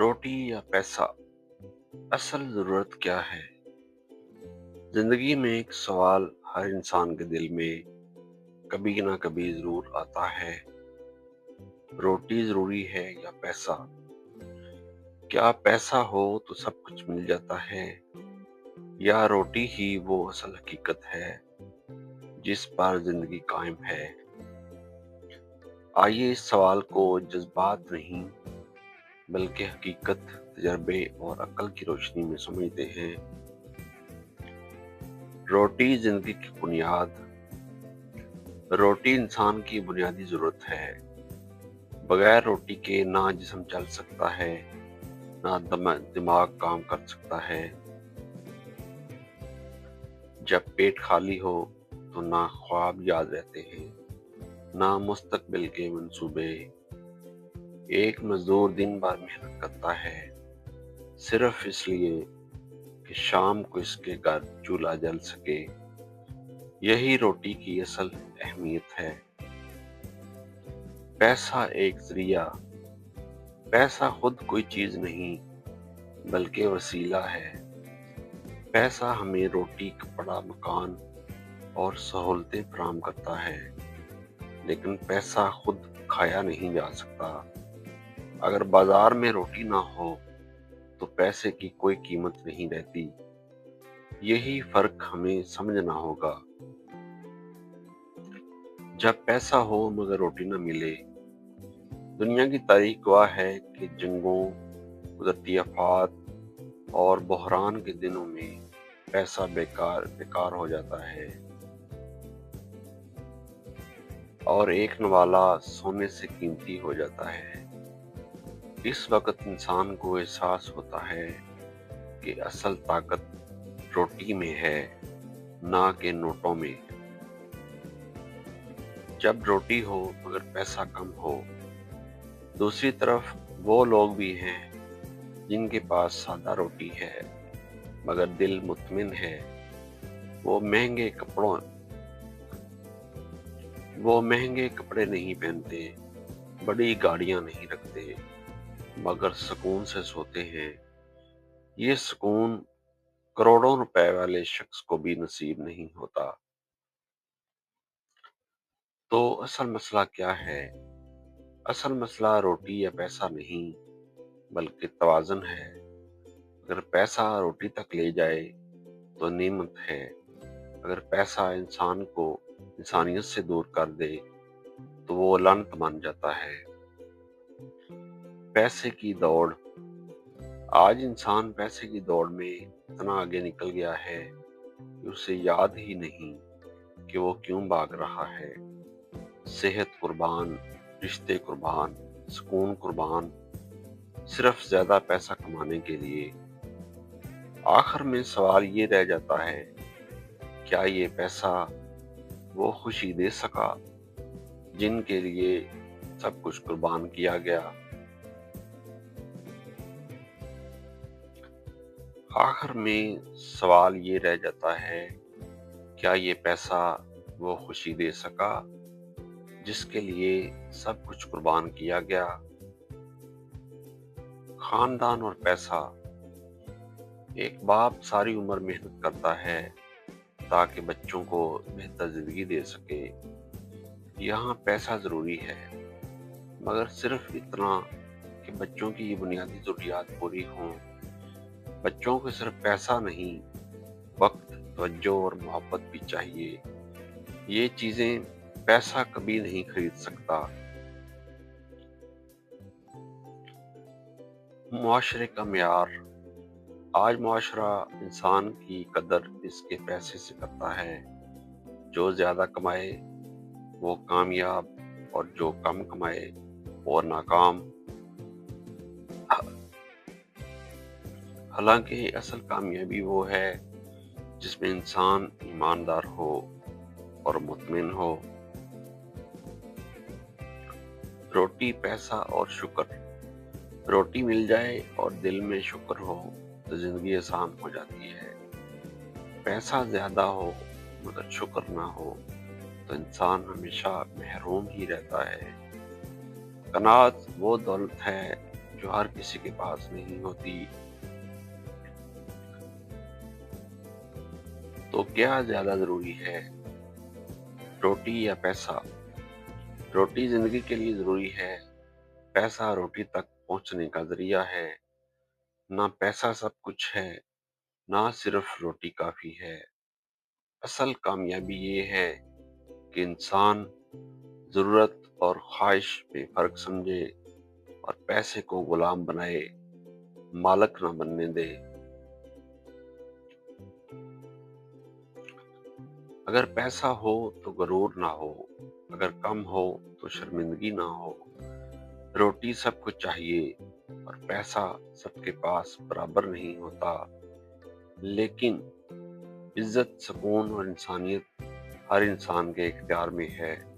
रोटी या पैसा, असल ज़रूरत क्या है? ज़िंदगी में एक सवाल हर इंसान के दिल में कभी ना कभी ज़रूर आता है। रोटी ज़रूरी है या पैसा? क्या पैसा हो तो सब कुछ मिल जाता है, या रोटी ही वो असल हकीकत है जिस पर ज़िंदगी कायम है? आइए इस सवाल को जज़्बात नहीं बल्कि हकीकत, तजर्बे और अक्ल की रोशनी में समझते हैं। रोटी ज़िंदगी की बुनियाद। रोटी इंसान की बुनियादी ज़रूरत है। बगैर रोटी के ना जिस्म चल सकता है, ना दिमाग काम कर सकता है। जब पेट खाली हो तो ना ख्वाब याद रहते हैं, ना मुस्तकबिल के मंसूबे। एक मजदूर दिन भर मेहनत करता है सिर्फ इसलिए कि शाम को इसके घर चूल्हा जल सके। यही रोटी की असल अहमियत है। पैसा एक जरिया। पैसा खुद कोई चीज नहीं बल्कि वसीला है। पैसा हमें रोटी, कपड़ा, मकान और सहूलतें फराहम करता है, लेकिन पैसा खुद खाया नहीं जा सकता। अगर बाजार में रोटी ना हो तो पैसे की कोई कीमत नहीं रहती। यही फर्क हमें समझना होगा। जब पैसा हो मगर रोटी न मिले। दुनिया की तारीख गवाह है कि जंगों, कुदरती आफात और बहरान के दिनों में पैसा बेकार हो जाता है और एक नवाला सोने से कीमती हो जाता है। इस वक्त इंसान को एहसास होता है कि असल ताकत रोटी में है, ना कि नोटों में। जब रोटी हो मगर पैसा कम हो। दूसरी तरफ वो लोग भी हैं जिनके पास सादा रोटी है मगर दिल मुतमिन है। वो महंगे कपड़े नहीं पहनते, बड़ी गाड़ियां नहीं रखते, मगर सुकून से सोते हैं। ये सुकून करोड़ों रुपए वाले शख्स को भी नसीब नहीं होता। तो असल मसला क्या है? असल मसला रोटी या पैसा नहीं बल्कि तवाज़ुन है। अगर पैसा रोटी तक ले जाए तो नेमत है। अगर पैसा इंसान को इंसानियत से दूर कर दे तो वो लानत बन जाता है। पैसे की दौड़। आज इंसान पैसे की दौड़ में इतना आगे निकल गया है कि उसे याद ही नहीं कि वो क्यों भाग रहा है। सेहत कुर्बान, रिश्ते कुर्बान, सुकून कुर्बान, सिर्फ ज्यादा पैसा कमाने के लिए। आखिर में सवाल ये रह जाता है, क्या ये पैसा वो खुशी दे सका जिनके लिए सब कुछ कुर्बान किया गया? आखिर में सवाल ये रह जाता है, क्या ये पैसा वो खुशी दे सका जिसके लिए सब कुछ कुर्बान किया गया? खानदान और पैसा। एक बाप सारी उम्र मेहनत करता है ताकि बच्चों को बेहतर जिंदगी दे सके। यहाँ पैसा जरूरी है, मगर सिर्फ इतना कि बच्चों की ये बुनियादी जरूरियात पूरी हों। बच्चों को सिर्फ पैसा नहीं, वक्त, तवज्जो और मोहब्बत भी चाहिए। ये चीजें पैसा कभी नहीं खरीद सकता। मुआशरे का मेयार। आज मुआशरा इंसान की कदर इसके पैसे से करता है। जो ज्यादा कमाए वो कामयाब और जो कम कमाए वो नाकाम। हालांकि असल कामयाबी वो है जिसमें इंसान ईमानदार हो और मुतमिन हो। रोटी, पैसा और शुक्र। रोटी मिल जाए और दिल में शुक्र हो तो जिंदगी आसान हो जाती है। पैसा ज्यादा हो मगर शुक्र ना हो तो इंसान हमेशा महरूम ही रहता है। कनात वो दौलत है جو ہر کسی کے پاس نہیں ہوتی۔ تو کیا زیادہ ضروری ہے، روٹی یا پیسہ؟ روٹی زندگی کے لیے ضروری ہے، پیسہ روٹی تک پہنچنے کا ذریعہ ہے۔ نہ پیسہ سب کچھ ہے، نہ صرف روٹی کافی ہے۔ اصل کامیابی یہ ہے کہ انسان ضرورت اور خواہش میں فرق سمجھے اور پیسے کو غلام بنائے، مالک نہ بننے دے۔ اگر پیسہ ہو تو غرور نہ ہو، اگر کم ہو تو شرمندگی نہ ہو۔ روٹی سب کو چاہیے اور پیسہ سب کے پاس برابر نہیں ہوتا، لیکن عزت، سکون اور انسانیت ہر انسان کے اختیار میں ہے۔